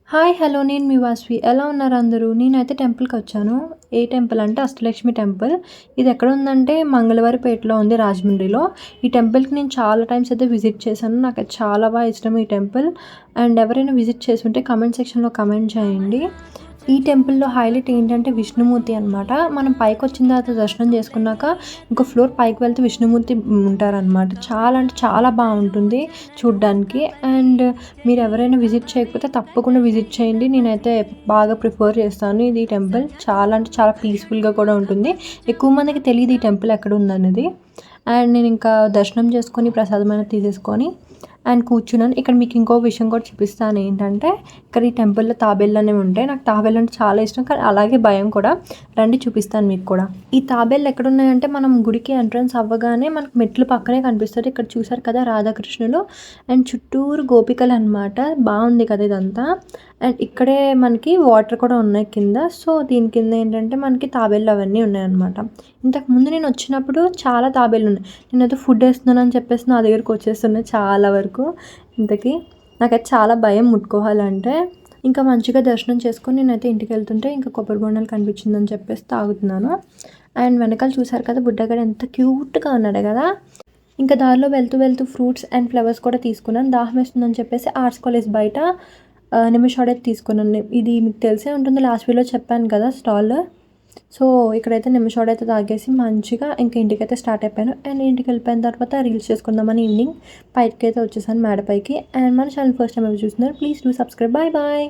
Hi! Hello! నేను మీ వాసవి. ఎలా ఉన్నారు అందరూ? నేనైతే టెంపుల్‌కొచ్చాను. ఏ టెంపుల్ అంటే అష్టలక్ష్మి టెంపుల్. ఇది ఎక్కడుందంటే మంగళవారిపేటలో ఉంది రాజమండ్రిలో. ఈ టెంపుల్‌కి నేను చాలా టైమ్స్ అయితే విజిట్ చేశాను. నాకది చాలా ఇష్టం ఈ టెంపుల్. అండ్ ఎవరైనా విజిట్ చేసుంటే కామెంట్ సెక్షన్‌లో కామెంట్ చేయండి. ఈ టెంపుల్‌లో హైలైట్ ఏంటంటే విష్ణుమూర్తి అనమాట. మనం పైకొచ్చిన తర్వాత దర్శనం చేసుకున్నాక ఇంకో ఫ్లోర్ పైకి వెళ్తే విష్ణుమూర్తి ఉంటారనమాట. చాలా అంటే చాలా బావుంటుంది చూడ్డానికి. అండ్ మీరెవరైనా విజిట్ చేయకపోతే తప్పకుండా విజిట్ చేయండి. నేనైతే బాగా ప్రిఫర్ చేస్తాను ఇది టెంపుల్. చాలా అంటే చాలా పీస్‌ఫుల్‌గా కూడా ఉంటుంది. ఎక్కువ మందికి తెలీదు ఈ టెంపుల్ ఎక్కడుందనేది. అండ్ నేనింకా దర్శనం చేసుకొని ప్రసాదం అనేది తీసేసుకొని అండ్ కూర్చున్నాను. ఇక్కడ మీకు ఇంకో విషయం కూడా చూపిస్తాను ఏంటంటే, ఇక్కడ ఈ టెంపుల్‌లో తాబేళ్ళనేవి ఉంటాయి. నాకు తాబేళ్ళంటే చాలా ఇష్టం. కానీ అలాగే భయం కూడా. రండి చూపిస్తాను మీకు కూడా. ఈ తాబేళ్ళు ఎక్కడున్నాయంటే మనం గుడికి ఎంట్రన్స్ అవ్వగానే మనకు మెట్లు పక్కనే కనిపిస్తది. ఇక్కడ చూసారు కదా రాధాకృష్ణులు అండ్ చుట్టూరు గోపికలనమాట. బావుంది కదా ఇదంతా. అండ్ ఇక్కడే మనకి వాటర్ కూడా ఉన్నాయి కింద. సో, దీని కింద ఏంటంటే మనకి తాబేళ్ళు అవన్నీ ఉన్నాయన్నమాట. ఇంతకుముందు నేనొచ్చినప్పుడు చాలా తాబేళ్ళున్నాయి. నేనేదో ఫుడ్ ఏస్తున్నానని చెప్పేసి నా దగ్గరికి వచ్చేస్తున్నాయి చాలా వరకు. ఇంతకి నాకైతే చాలా భయం ముట్టుకోవాలంటే. ఇంకా మంచిగా దర్శనం చేసుకొని నేనైతే ఇంటికెళ్తుంటే ఇంకా కొబ్బరి బొండాలు కనిపించిందని చెప్పేసి తాగుతున్నాను. అండ్ వెనకాల చూసారు కదా బుడ్డగాడు ఎంత క్యూట్‌గా ఉన్నాడు కదా! ఇంకా దారిలో వెళ్తూ ఫ్రూట్స్ అండ్ ఫ్లవర్స్ కూడా తీసుకున్నాను. దాహం వేస్తుందని చెప్పేసి ఆర్ట్స్ కాలేజ్ బయట నిమిషాడైతే తీసుకున్నాను. ఇది మీకు తెలిసే ఉంటుంది లాస్ట్ వీడియోలో చెప్పాను కదా స్టాల్. సో, ఇక్కడైతే నిమిషాడైతే తాగేసి మంచిగా ఇంక ఇంటికైతే స్టార్ట్ అయిపోయాను. అండ్ ఇంటికెళ్ళిపోయిన తర్వాత రీల్స్ చేసుకుందామని ఈవినింగ్ పైకైతే వచ్చేసాను మేడ పైకి. అండ్ మన ఛానల్ ఫస్ట్ టైం ఎవరు చూస్తున్నారు please do subscribe. Bye bye.